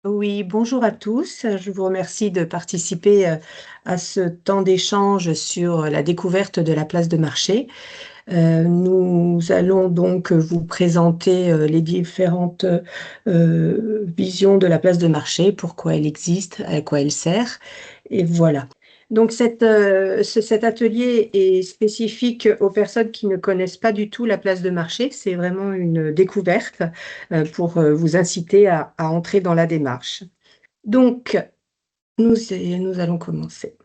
Oui, bonjour à tous. Je vous remercie de participer à ce temps d'échange sur la découverte de la place de marché. Nous allons donc vous présenter les différentes visions de la place de marché, pourquoi elle existe, à quoi elle sert, et voilà. Donc cet atelier est spécifique aux personnes qui ne connaissent pas du tout la place de marché. C'est vraiment une découverte pour vous inciter à entrer dans la démarche. Donc, nous allons commencer.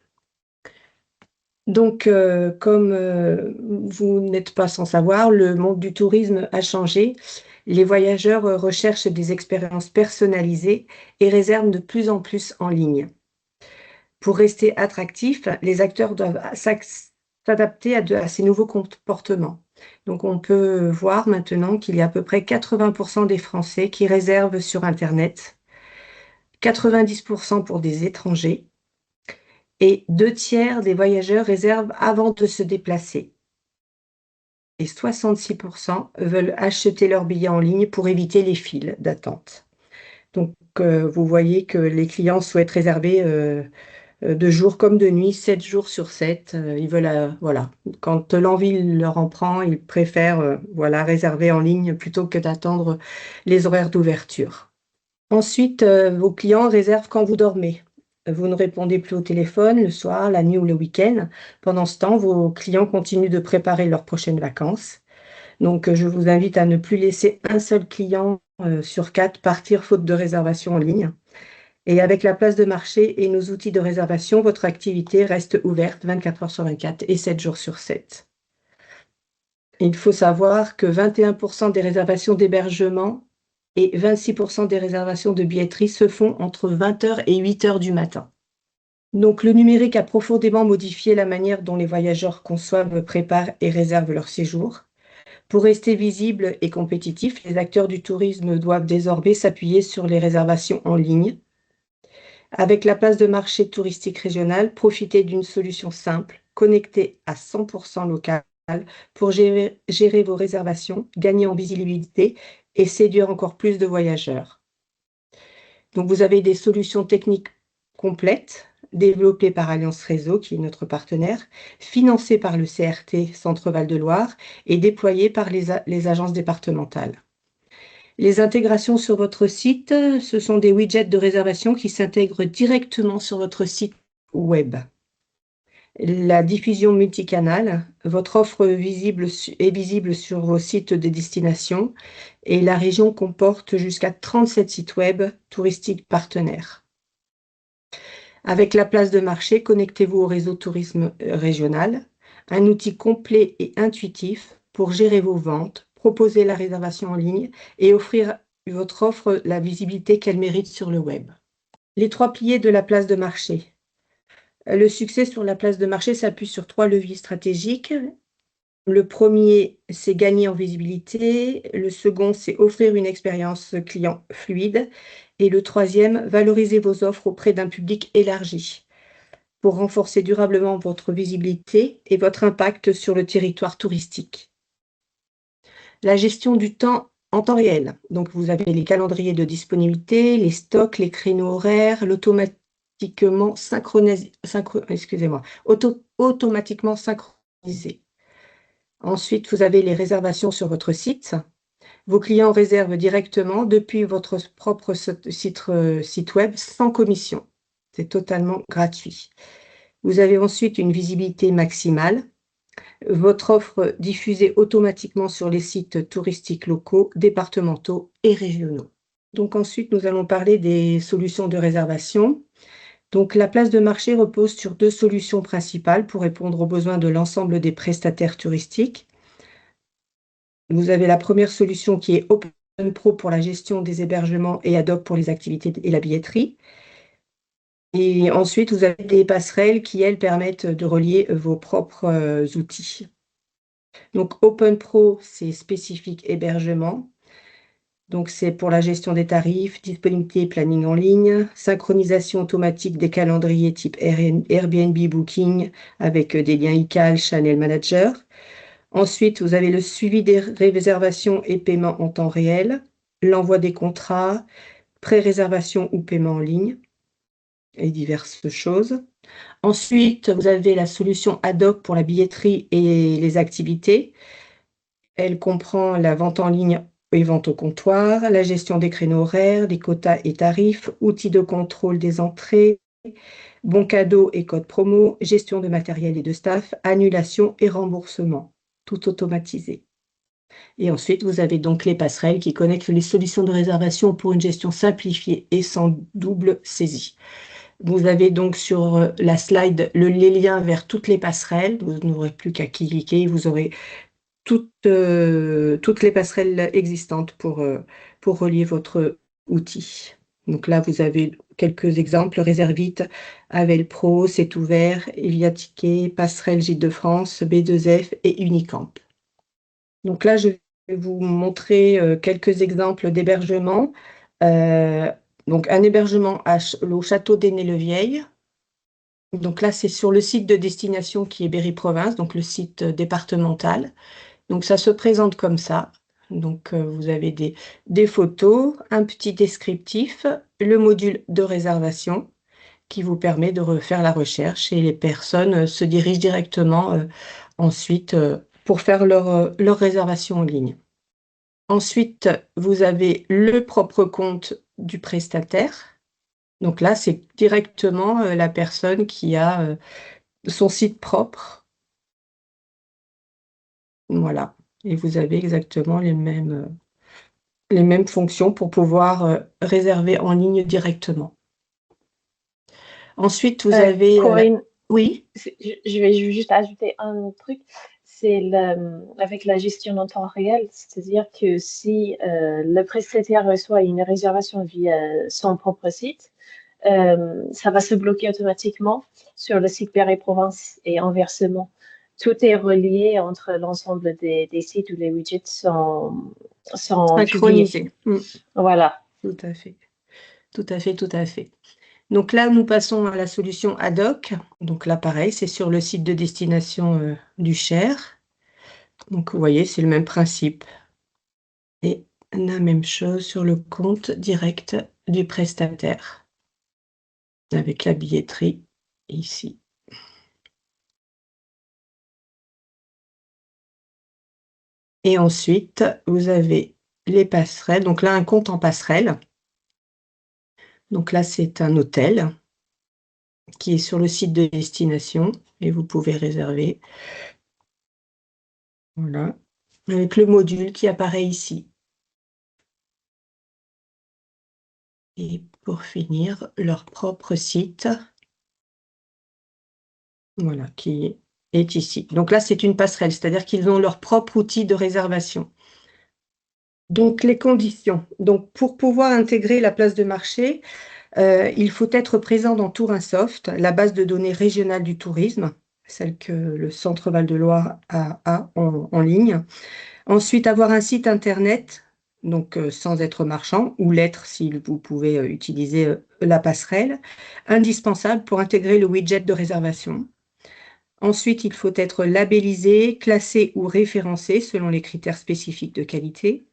Donc, comme vous n'êtes pas sans savoir, le monde du tourisme a changé. Les voyageurs recherchent des expériences personnalisées et réservent de plus en plus en ligne. Pour rester attractifs, les acteurs doivent s'adapter à ces nouveaux comportements. Donc, on peut voir maintenant qu'il y a à peu près 80% des Français qui réservent sur Internet, 90% pour des étrangers, et 2 tiers des voyageurs réservent avant de se déplacer. Et 66% veulent acheter leur billet en ligne pour éviter les files d'attente. Donc, vous voyez que les clients souhaitent réserver de jour comme de nuit, 7 jours sur 7. Ils veulent, voilà, quand l'envie leur en prend, ils préfèrent voilà, réserver en ligne plutôt que d'attendre les horaires d'ouverture. Ensuite, vos clients réservent quand vous dormez. Vous ne répondez plus au téléphone le soir, la nuit ou le week-end. Pendant ce temps, vos clients continuent de préparer leurs prochaines vacances. Donc, je vous invite à ne plus laisser un seul client sur 4 partir faute de réservation en ligne. Et avec la place de marché et nos outils de réservation, votre activité reste ouverte 24 heures sur 24 et 7 jours sur 7. Il faut savoir que 21% des réservations d'hébergement et 26% des réservations de billetterie se font entre 20 heures et 8 heures du matin. Donc le numérique a profondément modifié la manière dont les voyageurs conçoivent, préparent et réservent leur séjour. Pour rester visibles et compétitifs, les acteurs du tourisme doivent désormais s'appuyer sur les réservations en ligne. Avec la place de marché touristique régionale, profitez d'une solution simple, connectée à 100% locale pour gérer vos réservations, gagner en visibilité et séduire encore plus de voyageurs. Donc, vous avez des solutions techniques complètes, développées par Alliance Réseau, qui est notre partenaire, financées par le CRT Centre-Val de Loire et déployées par les agences départementales. Les intégrations sur votre site, ce sont des widgets de réservation qui s'intègrent directement sur votre site web. La diffusion multicanale, votre offre est visible sur vos sites de destination et la région comporte jusqu'à 37 sites web touristiques partenaires. Avec la place de marché, connectez-vous au réseau tourisme régional, un outil complet et intuitif pour gérer vos ventes, proposer la réservation en ligne et offrir votre offre la visibilité qu'elle mérite sur le web. Les 3 piliers de la place de marché. Le succès sur la place de marché s'appuie sur 3 leviers stratégiques. Le premier, c'est gagner en visibilité. Le second, c'est offrir une expérience client fluide. Et le troisième, valoriser vos offres auprès d'un public élargi pour renforcer durablement votre visibilité et votre impact sur le territoire touristique. La gestion du temps en temps réel. Donc, vous avez les calendriers de disponibilité, les stocks, les créneaux horaires, automatiquement synchronisé. Ensuite, vous avez les réservations sur votre site. Vos clients réservent directement depuis votre propre site web sans commission. C'est totalement gratuit. Vous avez ensuite une visibilité maximale. Votre offre diffusée automatiquement sur les sites touristiques locaux, départementaux et régionaux. Donc ensuite, nous allons parler des solutions de réservation. Donc la place de marché repose sur 2 solutions principales pour répondre aux besoins de l'ensemble des prestataires touristiques. Vous avez la première solution qui est OpenPro pour la gestion des hébergements et Adobe pour les activités et la billetterie. Et ensuite, vous avez des passerelles qui, elles, permettent de relier vos propres outils. Donc OpenPro, c'est spécifique hébergement. Donc c'est pour la gestion des tarifs, disponibilité et planning en ligne, synchronisation automatique des calendriers type Airbnb Booking avec des liens iCal, Channel Manager. Ensuite, vous avez le suivi des réservations et paiements en temps réel, l'envoi des contrats, pré-réservation ou paiement en ligne et diverses choses. Ensuite, vous avez la solution ad hoc pour la billetterie et les activités. Elle comprend la vente en ligne et vente au comptoir, la gestion des créneaux horaires, des quotas et tarifs, outils de contrôle des entrées, bons cadeaux et codes promo, gestion de matériel et de staff, annulation et remboursement, tout automatisé. Et ensuite, vous avez donc les passerelles qui connectent les solutions de réservation pour une gestion simplifiée et sans double saisie. Vous avez donc sur la slide les liens vers toutes les passerelles. Vous n'aurez plus qu'à cliquer. Vous aurez toutes les passerelles existantes pour relier votre outil. Donc là, vous avez quelques exemples. Réservite, Avel Pro, C'est Ouvert, Elia Ticket, Passerelle Gîtes de France, B2F et Unicamp. Donc là, je vais vous montrer quelques exemples d'hébergement. Donc un hébergement au château d'Aîné-le-Vieil. Donc là, c'est sur le site de destination qui est Berry-Province, donc le site départemental. Donc ça se présente comme ça. Donc vous avez des photos, un petit descriptif, le module de réservation qui vous permet de refaire la recherche et les personnes se dirigent directement ensuite pour faire leur réservation en ligne. Ensuite, vous avez le propre compte du prestataire. Donc là, c'est directement la personne qui a son site propre. Voilà. Et vous avez exactement les mêmes fonctions pour pouvoir réserver en ligne directement. Ensuite, vous avez... Corinne, oui. je vais juste ajouter un truc. C'est avec la gestion en temps réel, c'est-à-dire que si le prestataire reçoit une réservation via son propre site, ça va se bloquer automatiquement sur le site Berry-Provence et inversement. Tout est relié entre l'ensemble des sites où les widgets sont synchronisés. Voilà. Tout à fait. Tout à fait, tout à fait. Donc là, nous passons à la solution ad hoc. Donc là, pareil, c'est sur le site de destination du Cher. Donc vous voyez, c'est le même principe. Et la même chose sur le compte direct du prestataire. Avec la billetterie ici. Et ensuite, vous avez les passerelles. Donc là, un compte en passerelle. Donc là, c'est un hôtel qui est sur le site de destination et vous pouvez réserver. Voilà. Avec le module qui apparaît ici. Et pour finir, leur propre site. Voilà, qui est ici. Donc là, c'est une passerelle, c'est-à-dire qu'ils ont leur propre outil de réservation. Donc, les conditions. Donc, pour pouvoir intégrer la place de marché, il faut être présent dans Tourinsoft, la base de données régionale du tourisme, celle que le Centre Val-de-Loire a en ligne. Ensuite, avoir un site internet, donc sans être marchand, ou l'être si vous pouvez utiliser la passerelle, indispensable pour intégrer le widget de réservation. Ensuite, il faut être labellisé, classé ou référencé selon les critères spécifiques de qualité.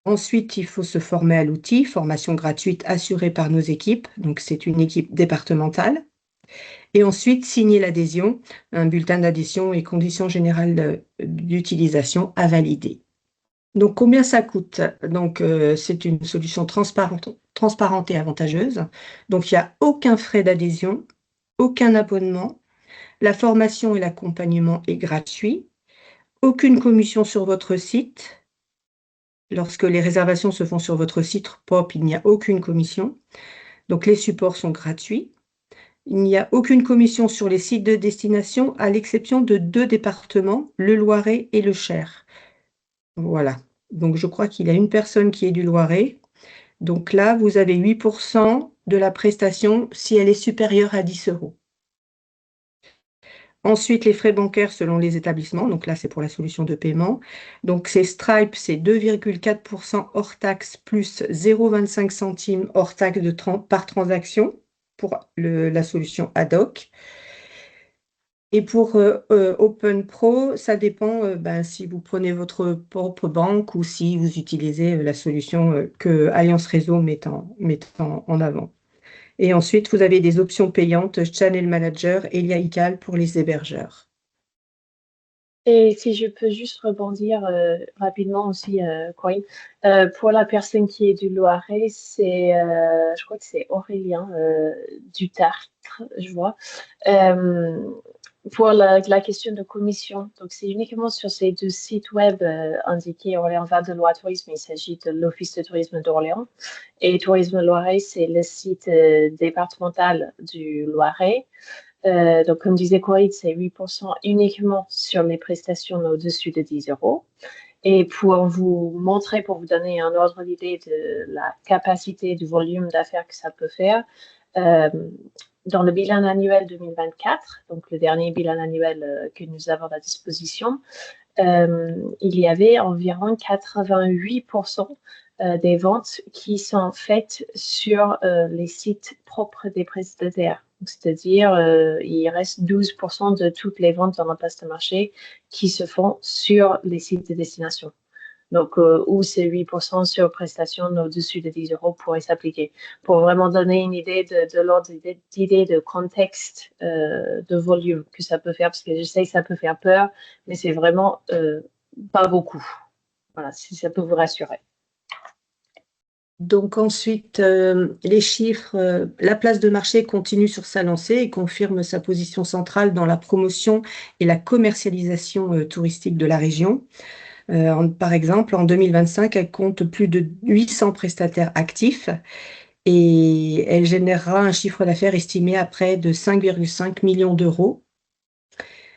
Ensuite, il faut se former à l'outil, formation gratuite assurée par nos équipes, donc c'est une équipe départementale. Et ensuite, signer l'adhésion, un bulletin d'adhésion et conditions générales d'utilisation à valider. Donc, combien ça coûte? Donc, c'est une solution transparente et avantageuse. Donc, il n'y a aucun frais d'adhésion, aucun abonnement. La formation et l'accompagnement est gratuit. Aucune commission sur votre site. Lorsque les réservations se font sur votre site POP, il n'y a aucune commission. Donc, les supports sont gratuits. Il n'y a aucune commission sur les sites de destination, à l'exception de 2 départements, le Loiret et le Cher. Voilà. Donc, je crois qu'il y a une personne qui est du Loiret. Donc là, vous avez 8% de la prestation si elle est supérieure à 10 €. Ensuite, les frais bancaires selon les établissements. Donc là, c'est pour la solution de paiement. Donc, c'est Stripe, c'est 2,4% hors taxe plus 0,25 centimes hors taxe par transaction pour la solution ad hoc. Et pour Open Pro, ça dépend si vous prenez votre propre banque ou si vous utilisez la solution que Alliance Réseau met en avant. Et ensuite, vous avez des options payantes, Channel Manager et Elia iCal pour les hébergeurs. Et si je peux juste rebondir rapidement aussi, Corinne, pour la personne qui est du Loiret, je crois que c'est Aurélien du Tartre, je vois. Pour la question de commission, donc c'est uniquement sur ces 2 sites web indiqués Orléans Val de Loire Tourisme, il s'agit de l'Office de tourisme d'Orléans. Et Tourisme Loiret, c'est le site départemental du Loiret. Donc, comme disait Corinne, c'est 8% uniquement sur les prestations au-dessus de 10 euros. Et pour vous montrer, pour vous donner un ordre d'idée de la capacité du volume d'affaires que ça peut faire, dans le bilan annuel 2024, donc le dernier bilan annuel que nous avons à disposition, il y avait environ 88% des ventes qui sont faites sur les sites propres des prestataires. C'est-à-dire, il reste 12% de toutes les ventes dans la place de marché qui se font sur les sites de destination. Donc, où ces 8% sur prestations au-dessus de 10 euros pourraient s'appliquer. Pour vraiment donner une idée de l'ordre d'idée de contexte, de volume que ça peut faire, parce que je sais que ça peut faire peur, mais c'est vraiment pas beaucoup. Voilà, si ça peut vous rassurer. Donc ensuite, les chiffres, la place de marché continue sur sa lancée et confirme sa position centrale dans la promotion et la commercialisation touristique de la région. Par exemple, en 2025, elle compte plus de 800 prestataires actifs et elle générera un chiffre d'affaires estimé à près de 5,5 millions d'euros.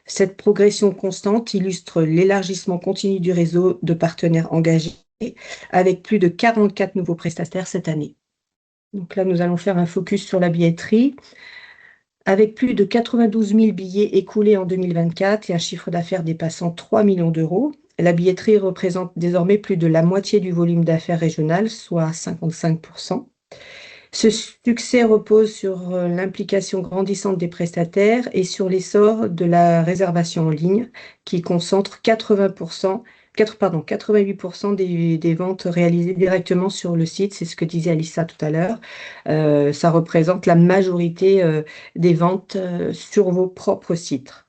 Cette progression constante illustre l'élargissement continu du réseau de partenaires engagés avec plus de 44 nouveaux prestataires cette année. Donc là, nous allons faire un focus sur la billetterie. Avec plus de 92 000 billets écoulés en 2024 et un chiffre d'affaires dépassant 3 millions d'euros, la billetterie représente désormais plus de la moitié du volume d'affaires régional, soit 55%. Ce succès repose sur l'implication grandissante des prestataires et sur l'essor de la réservation en ligne qui concentre 88% des ventes réalisées directement sur le site. C'est ce que disait Alissa tout à l'heure. Ça représente la majorité des ventes sur vos propres sites.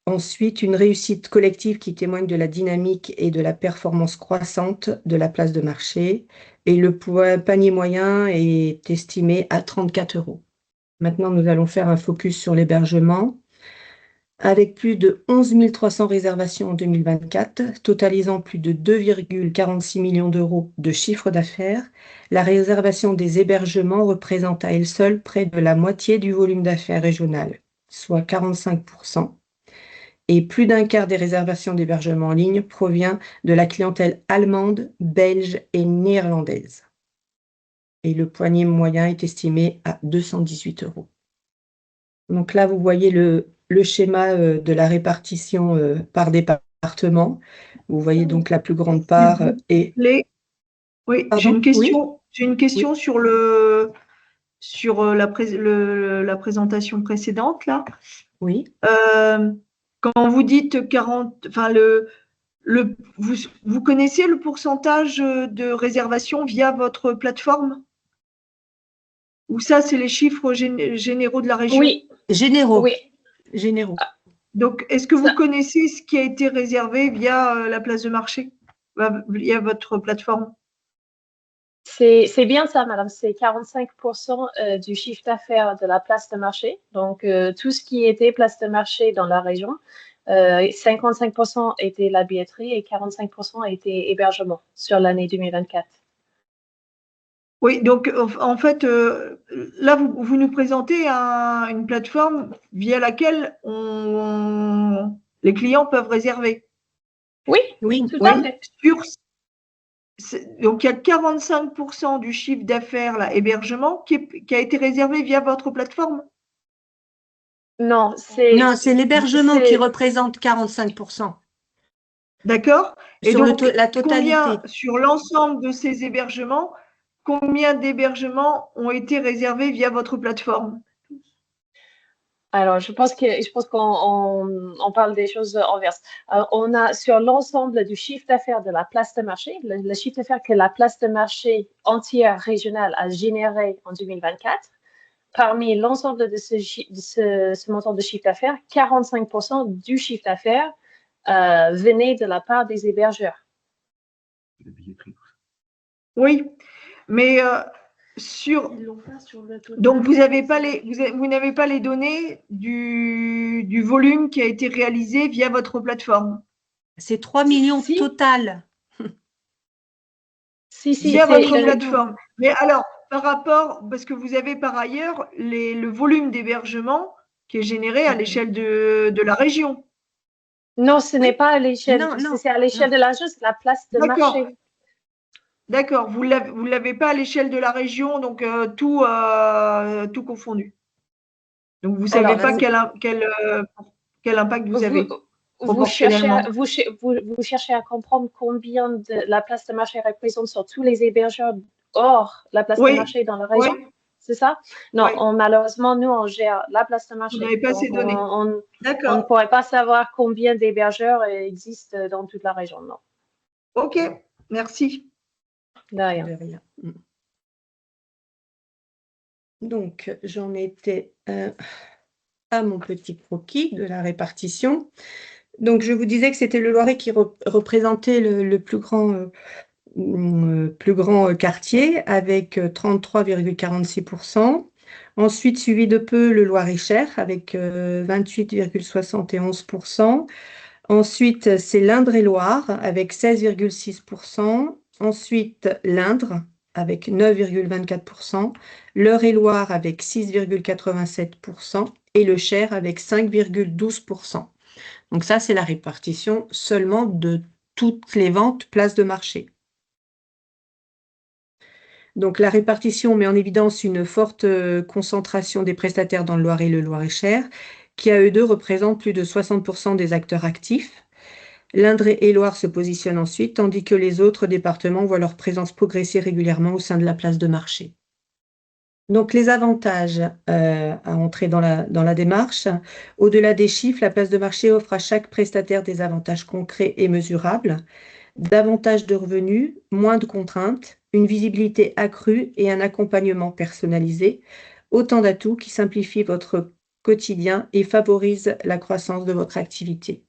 Ensuite, une réussite collective qui témoigne de la dynamique et de la performance croissante de la place de marché. Et le panier moyen est estimé à 34 euros. Maintenant, nous allons faire un focus sur l'hébergement. Avec plus de 11 300 réservations en 2024, totalisant plus de 2,46 millions d'euros de chiffre d'affaires, la réservation des hébergements représente à elle seule près de la moitié du volume d'affaires régional, soit 45%. Et plus d'un quart des réservations d'hébergement en ligne provient de la clientèle allemande, belge et néerlandaise. Et le panier moyen est estimé à 218 euros. Donc là, vous voyez le schéma de la répartition par département. Vous voyez donc la plus grande part est… Oui, Pardon, j'ai une question, oui. j'ai une question sur la présentation précédente là. Oui. Quand vous dites 40, enfin vous connaissez le pourcentage de réservation via votre plateforme? Ou ça, c'est les chiffres généraux de la région? Oui. Généraux. Oui. Généraux. Donc, est-ce que vous connaissez ce qui a été réservé via la place de marché, via votre plateforme? C'est bien ça, madame. C'est 45% du chiffre d'affaires de la place de marché. Donc, tout ce qui était place de marché dans la région, 55% était la billetterie et 45% était hébergement sur l'année 2024. Oui, donc en fait, là, vous nous présentez une plateforme via laquelle les clients peuvent réserver. Oui, oui, tout à fait. Donc, il y a 45% du chiffre d'affaires, là, hébergement, qui a été réservé via votre plateforme? Non, c'est l'hébergement qui représente 45%. D'accord. Et Sur donc, la totalité. sur l'ensemble de ces hébergements, combien d'hébergements ont été réservés via votre plateforme? Alors, je pense qu'on parle des choses inverses. On a sur l'ensemble du chiffre d'affaires de la place de marché, le chiffre d'affaires que la place de marché entière régionale a généré en 2024. Parmi l'ensemble de ce montant de chiffre d'affaires, 45% du chiffre d'affaires venait de la part des hébergeurs. Oui, mais donc vous n'avez pas les données du volume qui a été réalisé via votre plateforme. C'est 3 millions total. Si, via votre plateforme. Mais alors, par rapport, parce que vous avez par ailleurs le volume d'hébergement qui est généré à l'échelle de la région. Non, ce n'est pas à l'échelle, c'est à l'échelle de la région, c'est la place de marché. D'accord, vous ne l'avez pas à l'échelle de la région, donc tout confondu. Donc vous ne savez pas quel impact vous avez. Vous cherchez à comprendre combien de la place de marché représente sur tous les hébergeurs hors la place de marché dans la région. Oui. C'est ça? Non, malheureusement, nous, on gère la place de marché. Vous n'avez pas ces données. On ne pourrait pas savoir combien d'hébergeurs existent dans toute la région, non. Ok, merci. De rien. Donc, j'en étais à mon petit croquis de la répartition. Donc, je vous disais que c'était le Loiret qui représentait le plus grand quartier avec 33,46%. Ensuite, suivi de peu le Loir-et-Cher avec 28,71%. Ensuite, c'est l'Indre-et-Loire avec 16,6%. Ensuite, l'Indre avec 9,24%. l'Eure-et-Loire avec 6,87% et le Cher avec 5,12%. Donc ça, c'est la répartition seulement de toutes les ventes place de marché. Donc la répartition met en évidence une forte concentration des prestataires dans le Loiret et le Loir-et-Cher, qui à eux deux représentent plus de 60% des acteurs actifs. L'Indre-et-Loire se positionnent ensuite, tandis que les autres départements voient leur présence progresser régulièrement au sein de la place de marché. Donc les avantages à entrer dans la démarche. Au-delà des chiffres, la place de marché offre à chaque prestataire des avantages concrets et mesurables, davantage de revenus, moins de contraintes, une visibilité accrue et un accompagnement personnalisé, autant d'atouts qui simplifient votre quotidien et favorisent la croissance de votre activité.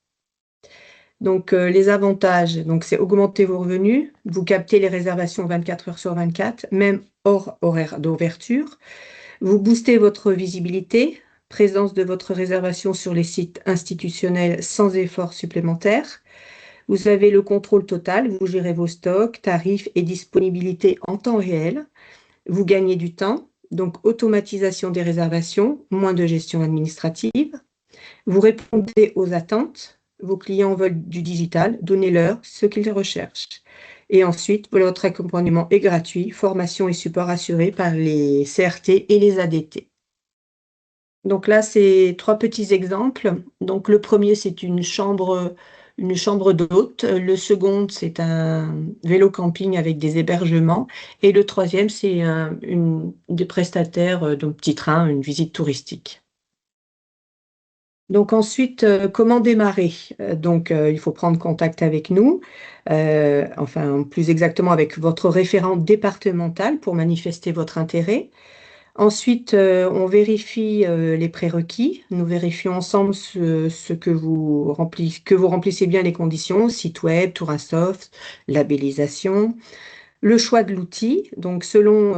Donc, les avantages, c'est augmenter vos revenus, vous captez les réservations 24 heures sur 24, même hors horaire d'ouverture. Vous boostez votre visibilité, présence de votre réservation sur les sites institutionnels sans effort supplémentaire. Vous avez le contrôle total, vous gérez vos stocks, tarifs et disponibilité en temps réel. Vous gagnez du temps, donc automatisation des réservations, moins de gestion administrative. Vous répondez aux attentes. Vos clients veulent du digital, donnez-leur ce qu'ils recherchent. Et ensuite, votre accompagnement est gratuit, formation et support assurés par les CRT et les ADT. Donc là, c'est 3 petits exemples. Donc le premier, c'est une chambre d'hôte. Le second, c'est un vélo camping avec des hébergements. Et le troisième, c'est des prestataires de petits trains, une visite touristique. Donc ensuite, comment démarrer? Il faut prendre contact avec nous, plus exactement avec votre référent départemental pour manifester votre intérêt. Ensuite, on vérifie les prérequis. Nous vérifions ensemble que vous remplissez bien les conditions, site web, tour Insoft, labellisation. Le choix de l'outil, donc selon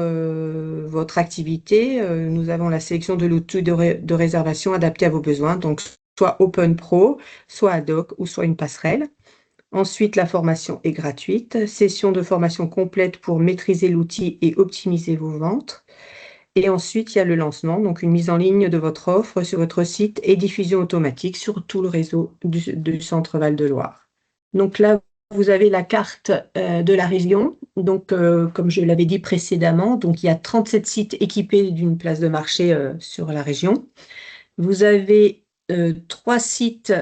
votre activité, nous avons la sélection de l'outil de réservation adapté à vos besoins, donc soit OpenPro, soit Ad-hoc ou soit une passerelle. Ensuite, la formation est gratuite, session de formation complète pour maîtriser l'outil et optimiser vos ventes. Et ensuite, il y a le lancement, donc une mise en ligne de votre offre sur votre site et diffusion automatique sur tout le réseau du Centre Val-de-Loire. Donc là, vous avez la carte de la région. Donc, comme je l'avais dit précédemment, donc il y a 37 sites équipés d'une place de marché sur la région. Vous avez 3 sites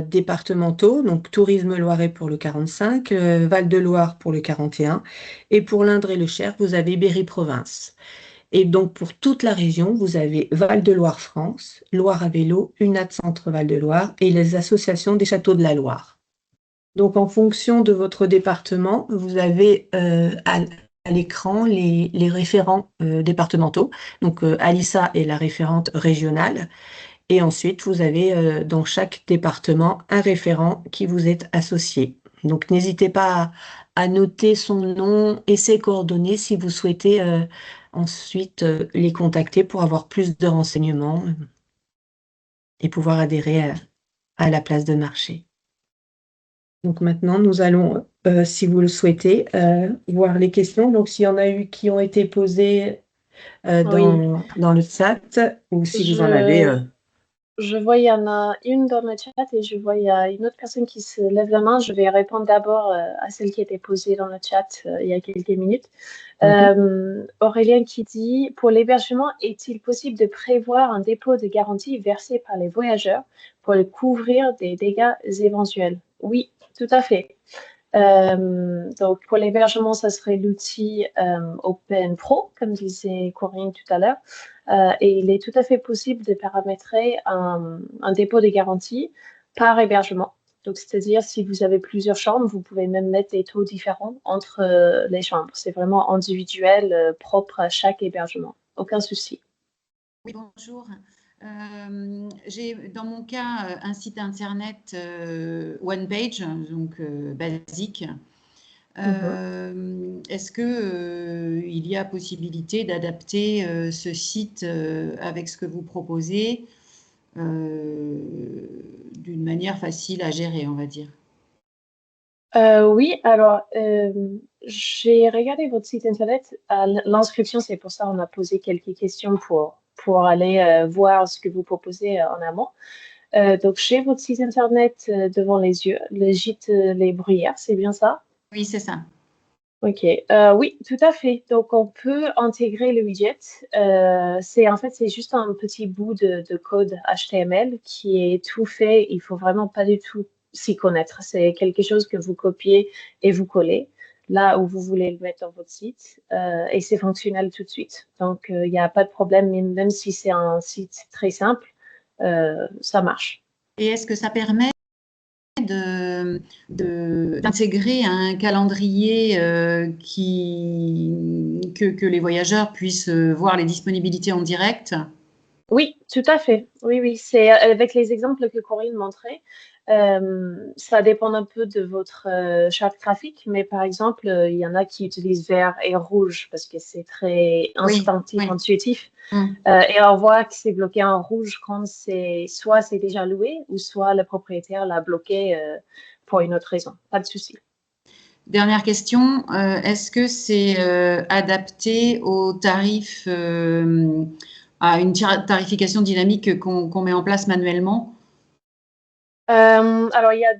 départementaux, donc Tourisme Loiret pour le 45, Val-de-Loire pour le 41, et pour l'Indre et le Cher, vous avez Berry Province. Et donc, pour toute la région, vous avez Val-de-Loire France, Loire à vélo, UNAT Centre Val-de-Loire et les associations des châteaux de la Loire. Donc, en fonction de votre département, vous avez à l'écran les référents départementaux. Donc, Alissa est la référente régionale. Et ensuite, vous avez dans chaque département un référent qui vous est associé. Donc, n'hésitez pas à noter son nom et ses coordonnées si vous souhaitez ensuite les contacter pour avoir plus de renseignements et pouvoir adhérer à la place de marché. Donc maintenant, nous allons, si vous le souhaitez, voir les questions. Donc, s'il y en a eu qui ont été posées dans le chat ou si vous en avez. Je vois, il y en a une dans le chat et je vois, il y a une autre personne qui se lève la main. Je vais répondre d'abord à celle qui a été posée dans le chat il y a quelques minutes. Aurélien qui dit, pour l'hébergement, est-il possible de prévoir un dépôt de garantie versé par les voyageurs pour le couvrir des dégâts éventuels? Oui, tout à fait. Donc, pour l'hébergement, ça serait l'outil OpenPro, comme disait Corinne tout à l'heure. Et il est tout à fait possible de paramétrer un dépôt de garantie par hébergement. Donc, c'est-à-dire, si vous avez plusieurs chambres, vous pouvez même mettre des taux différents entre les chambres. C'est vraiment individuel, propre à chaque hébergement. Aucun souci. Oui, bonjour. J'ai dans mon cas un site internet one page, donc basique. Est-ce que il y a possibilité d'adapter ce site avec ce que vous proposez d'une manière facile à gérer, on va dire? Oui, alors j'ai regardé votre site internet. L'inscription, c'est pour ça on a posé quelques questions pour aller voir ce que vous proposez en amont. Donc, j'ai votre site internet devant les yeux, le gîte Les Bruyères, c'est bien ça? Oui, c'est ça. Ok, oui, tout à fait. Donc, on peut intégrer le widget. C'est juste un petit bout de code HTML qui est tout fait. Il faut vraiment pas du tout s'y connaître. C'est quelque chose que vous copiez et vous collez là où vous voulez le mettre dans votre site et c'est fonctionnel tout de suite. Donc, il n'y a pas de problème, même si c'est un site très simple, ça marche. Et est-ce que ça permet d'intégrer un calendrier que les voyageurs puissent voir les disponibilités en direct? Oui, tout à fait. Oui, oui. C'est avec les exemples que Corinne montrait. Ça dépend un peu de votre charte graphique, mais par exemple, il y en a qui utilisent vert et rouge parce que c'est très instinctif, oui. intuitif. Et on voit que c'est bloqué en rouge quand soit c'est déjà loué ou soit le propriétaire l'a bloqué pour une autre raison. Pas de souci. Dernière question, est-ce que c'est adapté aux tarifs, à une tarification dynamique qu'on met en place manuellement? Alors, il y a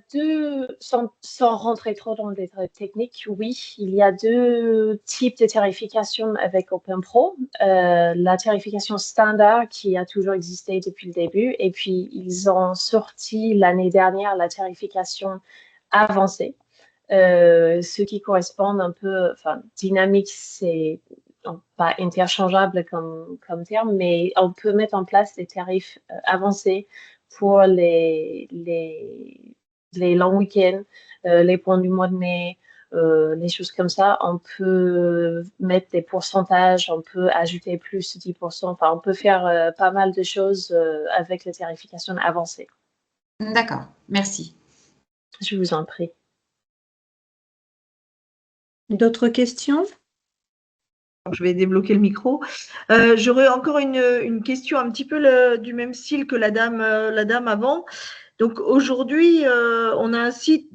sans rentrer trop dans le détail technique, oui, il y a deux types de tarification avec OpenPro. La tarification standard qui a toujours existé depuis le début, et puis ils ont sorti l'année dernière la tarification avancée, ce qui correspond un peu, enfin, dynamique, c'est pas interchangeable comme terme, mais on peut mettre en place des tarifs avancés pour les longs week-ends, les points du mois de mai, les choses comme ça. On peut mettre des pourcentages, on peut ajouter plus de 10%. Enfin, on peut faire pas mal de choses avec la tarification avancée. D'accord, merci. Je vous en prie. D'autres questions? Je vais débloquer le micro. J'aurais encore une question un petit peu du même style que la dame avant. Donc aujourd'hui, on a un site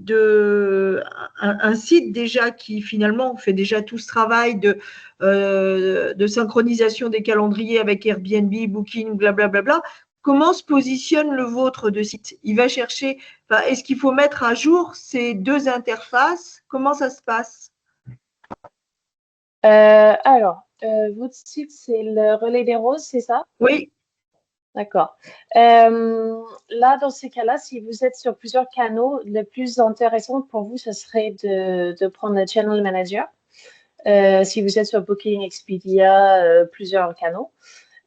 déjà qui finalement fait déjà tout ce travail de synchronisation des calendriers avec Airbnb, Booking, blablabla. Comment se positionne le vôtre de site? Il va chercher, est-ce qu'il faut mettre à jour ces deux interfaces? Comment ça se passe? Votre site, c'est le Relais des Roses, c'est ça? Oui. D'accord. Là, dans ces cas-là, si vous êtes sur plusieurs canaux, le plus intéressant pour vous, ce serait de prendre le Channel Manager. Si vous êtes sur Booking, Expedia, plusieurs canaux.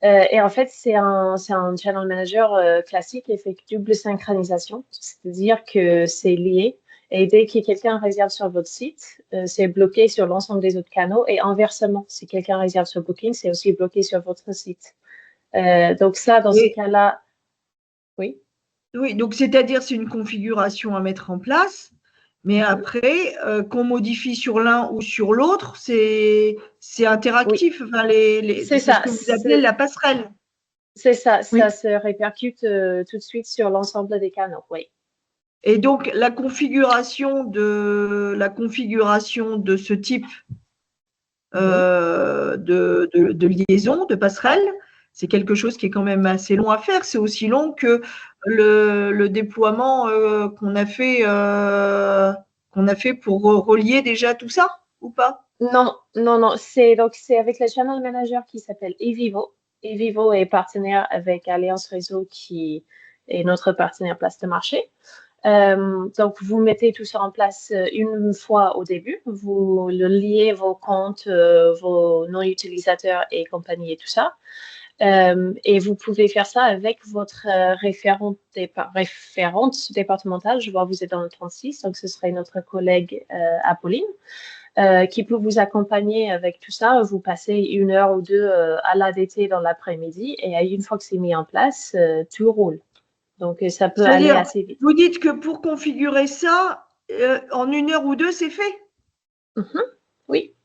Et en fait, c'est un channel manager classique et fait double synchronisation, c'est-à-dire que c'est lié. Et dès que quelqu'un réserve sur votre site, c'est bloqué sur l'ensemble des autres canaux. Et inversement, si quelqu'un réserve sur Booking, c'est aussi bloqué sur votre site. Donc ça, dans ces cas-là, oui. Oui, donc c'est-à-dire c'est une configuration à mettre en place, mais après, qu'on modifie sur l'un ou sur l'autre, c'est interactif. Oui. Enfin, C'est c'est ce ça. que vous appelez la passerelle. C'est ça. Oui. Ça se répercute tout de suite sur l'ensemble des canaux. Oui. Et donc, la configuration de ce type de liaison, de passerelle, c'est quelque chose qui est quand même assez long à faire. C'est aussi long que le déploiement qu'on a fait pour relier déjà tout ça, ou pas? Non. C'est avec le channel manager qui s'appelle eVivo. eVivo est partenaire avec Alliance Réseau qui est notre partenaire place de marché. Donc, vous mettez tout ça en place une fois au début. Vous le liez vos comptes, vos noms utilisateurs et compagnie et tout ça. Et vous pouvez faire ça avec votre référente départementale. Je vois que vous êtes dans le 36, donc ce serait notre collègue Apolline. Qui peut vous accompagner avec tout ça. Vous passez 1 heure ou 2 à l'ADT dans l'après-midi et une fois que c'est mis en place, tout roule. Donc, ça peut aller C'est-à-dire, assez vite. vous dites que pour configurer ça, en 1 heure ou 2, c'est fait? Oui.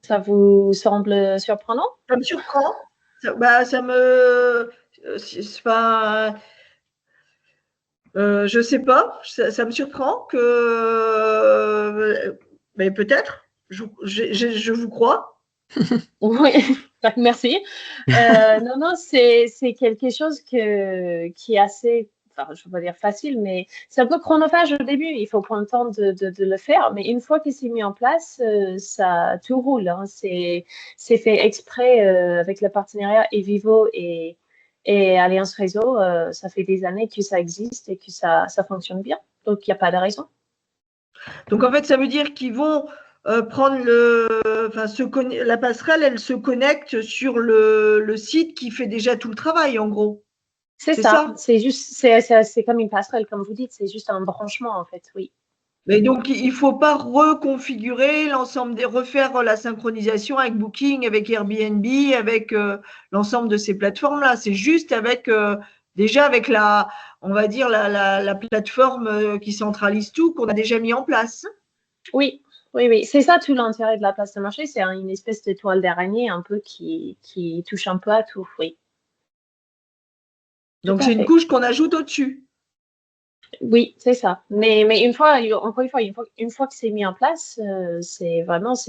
Ça vous semble surprenant? Ça me surprend. Ça me. C'est pas. Je sais pas, ça me surprend que. Mais peut-être, je vous crois. Oui, merci. Non, c'est quelque chose qui est assez, enfin, je ne vais pas dire facile, mais c'est un peu chronophage au début. Il faut prendre le temps de le faire, mais une fois qu'il s'est mis en place, ça tout roule. Hein. C'est fait exprès avec le partenariat eVivo et Alliance Réseau. Ça fait des années que ça existe et que ça fonctionne bien. Donc, il n'y a pas de raison. Donc en fait, ça veut dire qu'ils vont prendre la passerelle, elle se connecte sur le site qui fait déjà tout le travail, en gros. C'est ça. C'est juste, c'est comme une passerelle, comme vous dites. C'est juste un branchement, en fait. Oui. Mais donc, il ne faut pas reconfigurer refaire la synchronisation avec Booking, avec Airbnb, avec l'ensemble de ces plateformes-là. C'est juste déjà avec on va dire, la plateforme qui centralise tout qu'on a déjà mis en place. Oui. C'est ça tout l'intérêt de la place de marché. C'est une espèce de toile d'araignée un peu qui touche un peu à tout. Oui. Donc, c'est une couche qu'on ajoute au-dessus. Oui, c'est ça. Mais encore une fois que c'est mis en place, c'est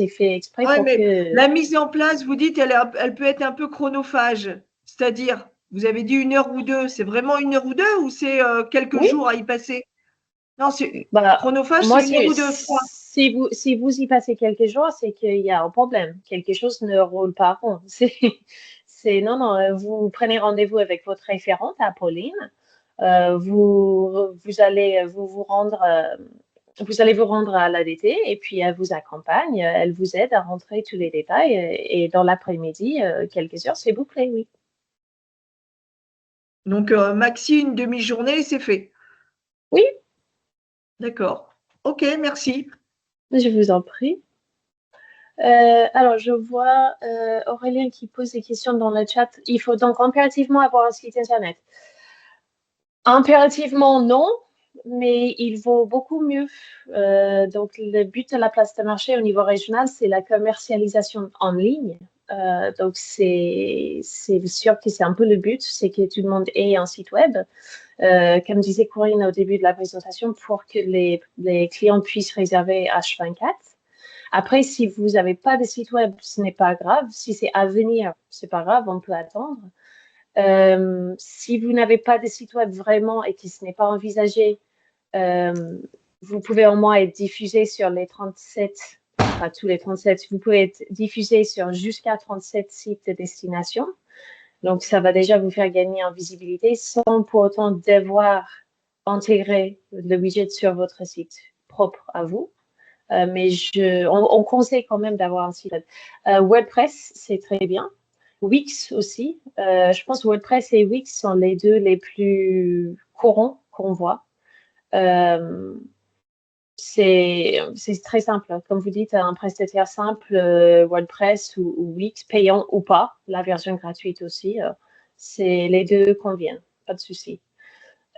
fait exprès pour que. La mise en place, vous dites, elle peut être un peu chronophage. C'est-à-dire, vous avez dit 1 heure ou 2, c'est vraiment 1 heure ou 2 ou c'est quelques jours à y passer? Non, chronophage, c'est 1 heure ou 2, 3. Si vous y passez quelques jours, c'est qu'il y a un problème. Quelque chose ne roule pas rond. Non, vous prenez rendez-vous avec votre référente, Apolline. Vous allez vous rendre à l'ADT et puis elle vous accompagne, elle vous aide à rentrer tous les détails et dans l'après-midi, quelques heures, c'est bouclé, oui. Donc, maxi, une demi-journée, c'est fait. Oui. D'accord. OK, merci. Je vous en prie. Alors, je vois Aurélien qui pose des questions dans le chat. Il faut donc impérativement avoir un site internet. Impérativement, non, mais il vaut beaucoup mieux. Donc, le but de la place de marché au niveau régional, c'est la commercialisation en ligne. Donc, c'est sûr que c'est un peu le but, c'est que tout le monde ait un site web. Comme disait Corinne au début de la présentation, pour que les clients puissent réserver H24. Après, si vous n'avez pas de site web, ce n'est pas grave. Si c'est à venir, c'est pas grave, on peut attendre. Si vous n'avez pas de site web vraiment et que ce n'est pas envisagé, vous pouvez au moins être diffusé sur les 37, pas tous les 37, vous pouvez être diffusé sur jusqu'à 37 sites de destination. Donc, ça va déjà vous faire gagner en visibilité sans pour autant devoir intégrer le widget sur votre site propre à vous. Mais on conseille quand même d'avoir un site web. WordPress, c'est très bien. Wix aussi. Je pense que WordPress et Wix sont les deux les plus courants qu'on voit. C'est très simple. Comme vous dites, un prestataire simple, WordPress ou Wix, payant ou pas, la version gratuite aussi, les deux conviennent, pas de souci.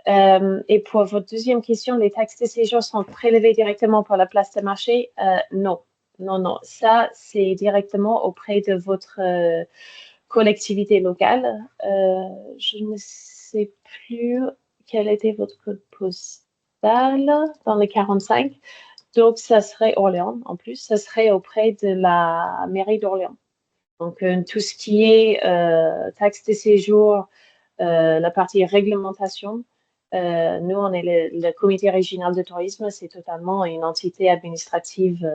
Et pour votre deuxième question, les taxes de séjour sont prélevées directement par la place de marché? Non, non, non. Ça, c'est directement auprès de votre collectivité locale. Je ne sais plus quel était votre code postal dans les 45. Donc, ça serait Orléans, en plus. Ça serait auprès de la mairie d'Orléans. Donc, tout ce qui est taxes de séjour, la partie réglementation, nous, on est le comité régional de tourisme, c'est totalement une entité administrative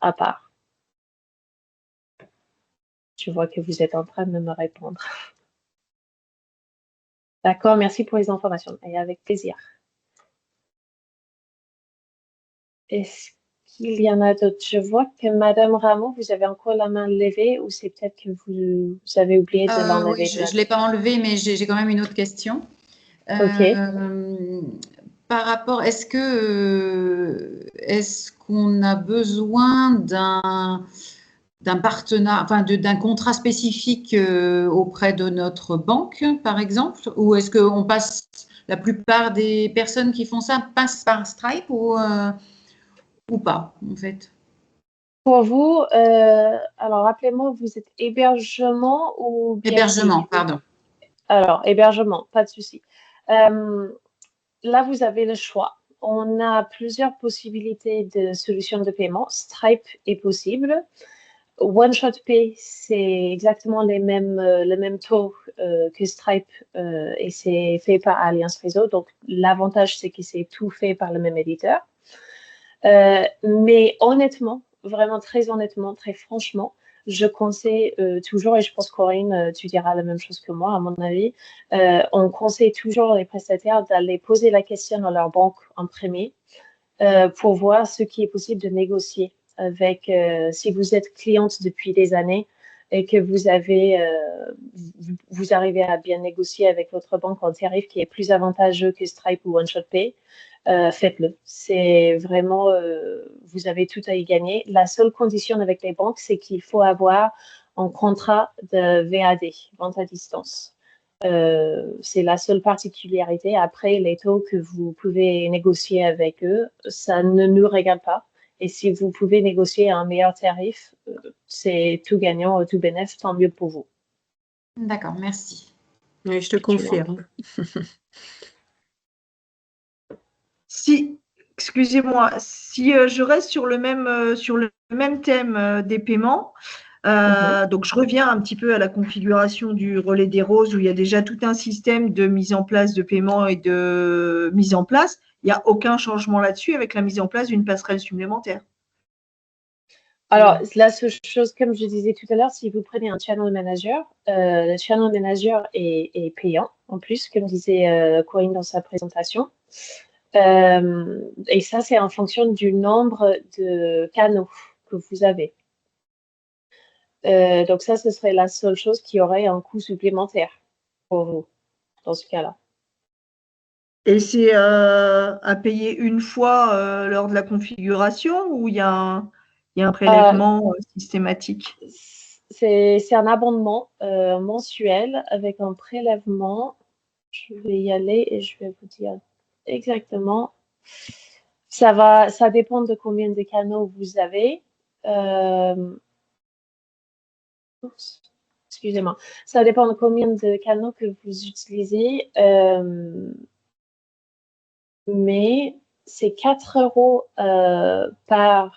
à part. Je vois que vous êtes en train de me répondre. D'accord, merci pour les informations et avec plaisir. Est-ce qu'il y en a d'autres? Je vois que Madame Rameau, vous avez encore la main levée ou c'est peut-être que vous avez oublié de l'enlever? Oui, je ne l'ai pas enlevé, mais j'ai quand même une autre question. Ok. Par rapport, est-ce qu'on a besoin d'un partenariat, enfin d'un contrat spécifique auprès de notre banque, par exemple, ou est-ce qu'on passe, la plupart des personnes qui font ça passent par Stripe ou pas, en fait? Pour vous, alors rappelez-moi, vous êtes hébergement ou bien Hébergement, pardon. Alors, hébergement, pas de souci. Là, vous avez le choix. On a plusieurs possibilités de solutions de paiement. Stripe est possible. One Shot Pay, c'est exactement le même taux que Stripe et c'est fait par Alliance Réseau. Donc, l'avantage, c'est que c'est tout fait par le même éditeur. Mais honnêtement, vraiment très honnêtement, très franchement, je conseille toujours, et je pense Corinne, tu diras la même chose que moi, à mon avis, on conseille toujours les prestataires d'aller poser la question à leur banque en premier pour voir ce qui est possible de négocier avec, si vous êtes cliente depuis des années et que vous arrivez à bien négocier avec votre banque en tarif qui est plus avantageux que Stripe ou One Shot Pay, faites-le. C'est vraiment, vous avez tout à y gagner. La seule condition avec les banques, c'est qu'il faut avoir un contrat de VAD, vente à distance. C'est la seule particularité. Après, les taux que vous pouvez négocier avec eux, ça ne nous regarde pas. Et si vous pouvez négocier un meilleur tarif, c'est tout gagnant, tout bénéf, tant mieux pour vous. D'accord, merci. Oui, je te confirme. Excusez-moi, si je reste sur le même thème des paiements, donc je reviens un petit peu à la configuration du relais des roses où il y a déjà tout un système de mise en place de paiement et de mise en place. Il n'y a aucun changement là-dessus avec la mise en place d'une passerelle supplémentaire. Alors, la seule chose, comme je disais tout à l'heure, si vous prenez un channel manager, le channel manager est payant en plus, comme disait Corinne dans sa présentation. Et ça, c'est en fonction du nombre de canaux que vous avez. Donc ça, ce serait la seule chose qui aurait un coût supplémentaire pour vous dans ce cas-là. Et c'est à payer une fois lors de la configuration ou il y a un prélèvement systématique? C'est un abondement mensuel avec un prélèvement. Je vais y aller et je vais vous dire exactement. Ça dépend de combien de canaux vous avez. Excusez-moi. Ça dépend de combien de canaux que vous utilisez. Mais c'est 4 € par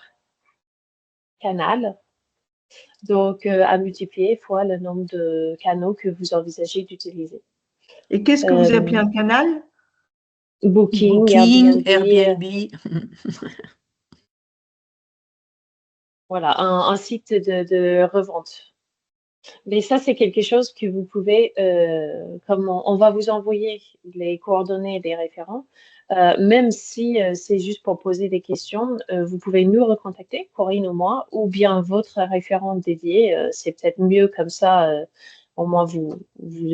canal. Donc, à multiplier fois le nombre de canaux que vous envisagez d'utiliser. Et qu'est-ce que vous appelez un canal? Booking, Airbnb. Voilà, un site de revente. Mais ça, c'est quelque chose que vous pouvez, comme on va vous envoyer les coordonnées des référents, même si c'est juste pour poser des questions, vous pouvez nous recontacter, Corinne ou moi, ou bien votre référent dédié. C'est peut-être mieux comme ça, au moins vous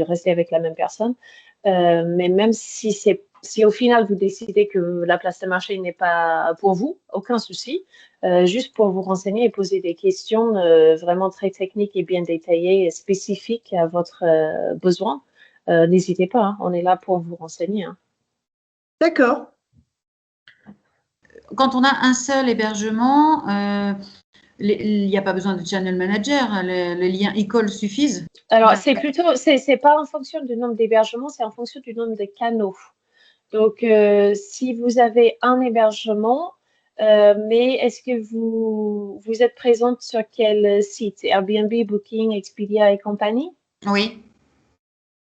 restez avec la même personne. Mais même si au final vous décidez que la place de marché n'est pas pour vous, aucun souci. Juste pour vous renseigner et poser des questions vraiment très techniques et bien détaillées et spécifiques à votre besoin, n'hésitez pas, hein, on est là pour vous renseigner. Hein. D'accord. Quand on a un seul hébergement, il n'y a pas besoin de channel manager, les liens e-call suffisent. Alors, c'est pas en fonction du nombre d'hébergements, c'est en fonction du nombre de canaux. Donc, si vous avez un hébergement, mais est-ce que vous êtes présente sur quel site? Airbnb, Booking, Expedia et compagnie? Oui.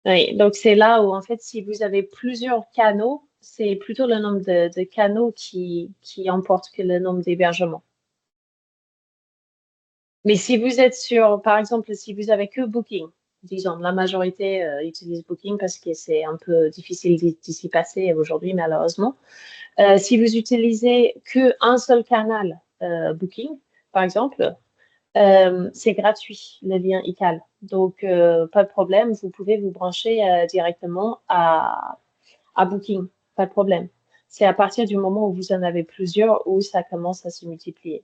Oui, donc c'est là où, en fait, si vous avez plusieurs canaux, c'est plutôt le nombre de canaux qui emporte que le nombre d'hébergements. Mais si vous êtes sur, par exemple, si vous avez que Booking, disons, la majorité utilise Booking parce que c'est un peu difficile d'y passer aujourd'hui, malheureusement. Si vous utilisez qu'un seul canal Booking, par exemple, c'est gratuit, le lien ICAL. Donc, pas de problème, vous pouvez vous brancher directement à Booking, pas de problème. C'est à partir du moment où vous en avez plusieurs où ça commence à se multiplier.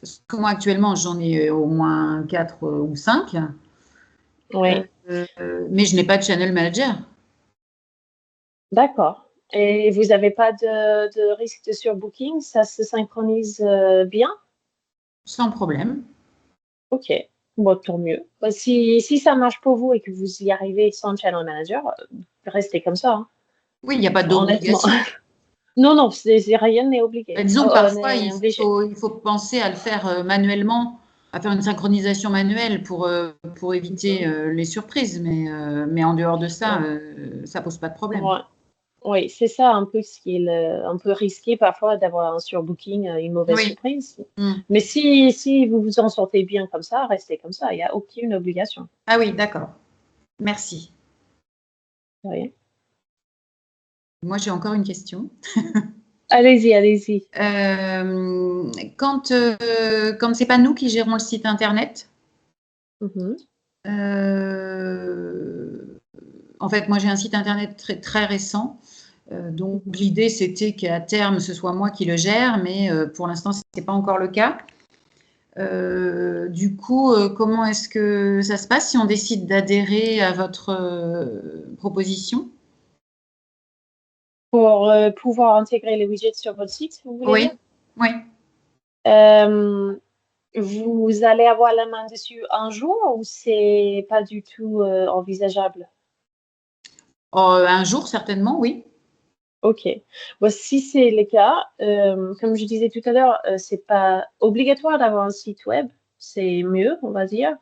Parce que moi, actuellement, j'en ai au moins 4 ou 5. Oui. Mais je n'ai pas de channel manager. D'accord. Et vous n'avez pas de risque de surbooking? Ça se synchronise bien? Sans problème. Ok. Bon, tant mieux. Bah, si ça marche pour vous et que vous y arrivez sans channel manager, restez comme ça. Hein. Oui, il n'y a pas Honnêtement. d'obligation. Non, rien n'est obligé. Disons que parfois, n'est obligé. il faut penser à le faire manuellement, à faire une synchronisation manuelle pour éviter les surprises. Mais en dehors de ça, ça pose pas de problème. Ouais. Oui, c'est ça un peu ce qui est un peu risqué parfois d'avoir un surbooking, une mauvaise surprise. Mais si vous vous en sortez bien comme ça, restez comme ça. Il n'y a aucune obligation. Ah oui, d'accord. Merci. De rien. Moi, j'ai encore une question. Allez-y, allez-y. Quand c'est pas nous qui gérons le site internet, en fait, moi j'ai un site internet très, très récent. Donc l'idée c'était qu'à terme ce soit moi qui le gère, mais pour l'instant ce n'est pas encore le cas. Du coup, comment est-ce que ça se passe si on décide d'adhérer à votre proposition? Pour pouvoir intégrer les widgets sur votre site, vous voulez dire? Oui. Vous allez avoir la main dessus un jour ou c'est pas du tout envisageable? Un jour, certainement, oui. Ok. Bon, si c'est le cas, comme je disais tout à l'heure, c'est pas obligatoire d'avoir un site web. C'est mieux, on va dire,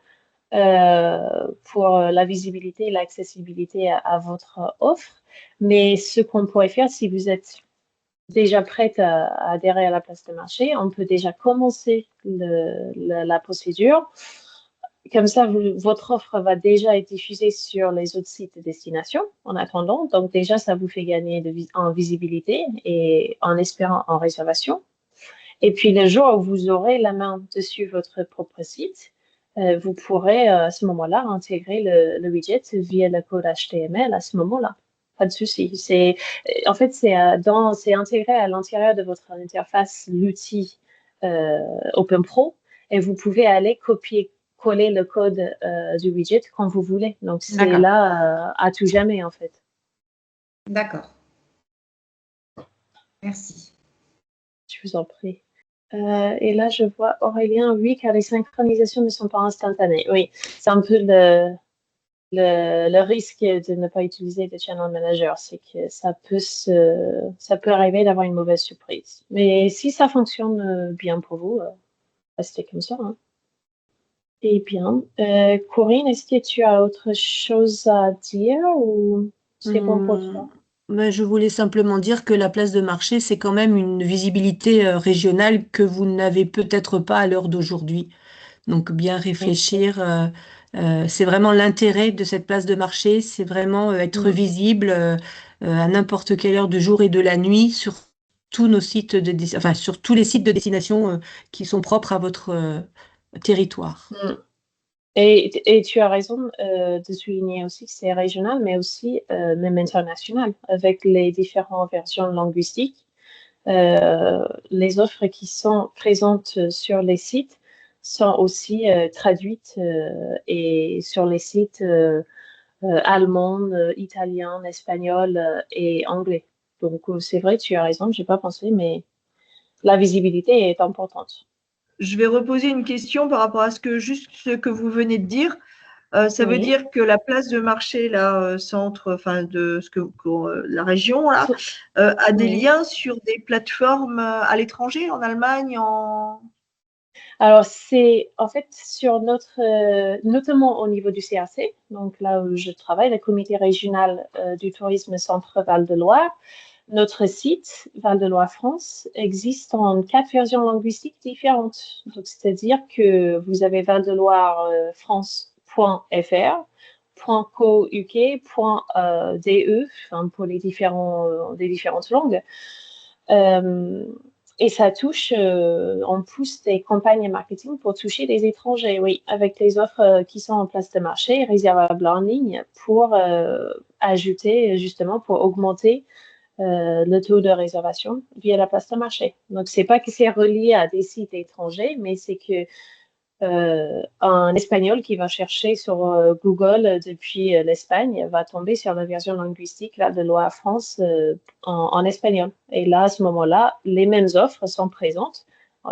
pour la visibilité et l'accessibilité à votre offre. Mais ce qu'on pourrait faire, si vous êtes déjà prête à adhérer à la place de marché, on peut déjà commencer la procédure. Comme ça, votre offre va déjà être diffusée sur les autres sites de destination en attendant. Donc déjà, ça vous fait gagner en visibilité et en espérant en réservation. Et puis le jour où vous aurez la main dessus votre propre site, vous pourrez à ce moment-là intégrer le widget via le code HTML à ce moment-là. Pas de souci. En fait, c'est intégré à l'intérieur de votre interface, l'outil OpenPro, et vous pouvez aller coller le code du widget quand vous voulez. Donc, c'est là à tout jamais, en fait. D'accord. Merci. Je vous en prie. Et là, je vois Aurélien, oui, car les synchronisations ne sont pas instantanées. Oui, c'est un peu le risque de ne pas utiliser le channel manager, c'est que ça peut arriver d'avoir une mauvaise surprise. Mais si ça fonctionne bien pour vous, restez comme ça. Hein. Eh bien, Corinne, est-ce que tu as autre chose à dire ou c'est bon pour toi? Je voulais simplement dire que la place de marché, c'est quand même une visibilité régionale que vous n'avez peut-être pas à l'heure d'aujourd'hui. Donc, bien réfléchir C'est vraiment l'intérêt de cette place de marché, c'est vraiment être visible à n'importe quelle heure du jour et de la nuit sur tous nos sites enfin sur tous les sites de destination qui sont propres à votre territoire. Et tu as raison de souligner aussi que c'est régional, mais aussi même international, avec les différentes versions linguistiques. Les offres qui sont présentes sur les sites sont aussi traduites et sur les sites allemands, italiens, espagnols et anglais. Donc c'est vrai, tu as raison, j'ai pas pensé, mais la visibilité est importante. Je vais reposer une question par rapport à ce que vous venez de dire. Ça veut Oui. dire que la place de marché, là, centre, enfin de ce que la région, là, a des Oui. liens sur des plateformes à l'étranger, en Allemagne, en… Alors, c'est en fait sur notre, notamment au niveau du CRC, donc là où je travaille, le comité régional du tourisme Centre Val-de-Loire. Notre site, Val-de-Loire France, existe en 4 versions linguistiques différentes. Donc, c'est-à-dire que vous avez Val-de-Loire France.fr, .co.uk, .de, enfin, pour les différentes langues. Et ça touche, on pousse des campagnes marketing pour toucher des étrangers, oui, avec les offres qui sont en place de marché, réservables en ligne, pour ajouter, justement, pour augmenter le taux de réservation via la place de marché. Donc, c'est pas que c'est relié à des sites étrangers, mais c'est que un Espagnol qui va chercher sur Google depuis l'Espagne va tomber sur la version linguistique là, de Loire France en espagnol. Et là, à ce moment-là, les mêmes offres sont présentes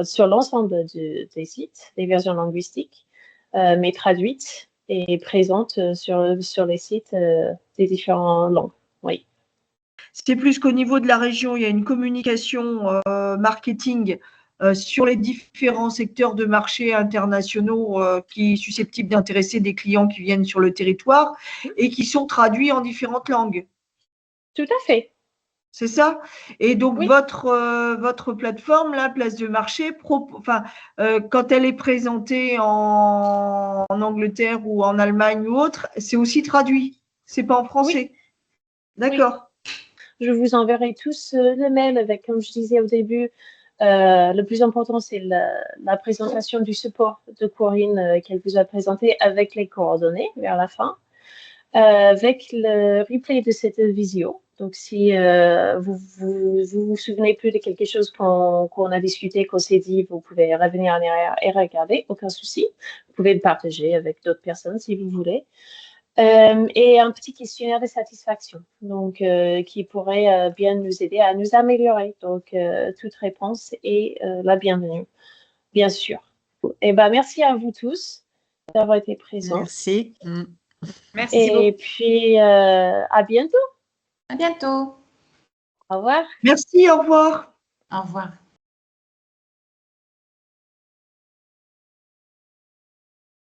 sur l'ensemble des sites, des versions linguistiques, mais traduites et présentes sur les sites des différentes langues. Oui. C'est plus qu'au niveau de la région, il y a une communication marketing sur les différents secteurs de marché internationaux qui sont susceptibles d'intéresser des clients qui viennent sur le territoire et qui sont traduits en différentes langues. Tout à fait. C'est ça? Et donc, Oui. votre plateforme, la place de marché, quand elle est présentée en Angleterre ou en Allemagne ou autre, c'est aussi traduit. C'est pas en français. Oui. D'accord. Oui. Je vous enverrai tous le mail avec, comme je disais au début, le plus important, c'est la présentation du support de Corinne qu'elle vous a présenté avec les coordonnées vers la fin, avec le replay de cette visio. Donc, si vous souvenez plus de quelque chose qu'on a discuté, qu'on s'est dit, vous pouvez revenir en arrière et regarder, aucun souci. Vous pouvez le partager avec d'autres personnes si vous voulez. Et un petit questionnaire de satisfaction, donc qui pourrait bien nous aider à nous améliorer. Donc, toute réponse est la bienvenue, bien sûr. Et ben, merci à vous tous d'avoir été présents. Merci. Merci Et beaucoup. puis, à bientôt. À bientôt. Au revoir. Merci, au revoir. Au revoir.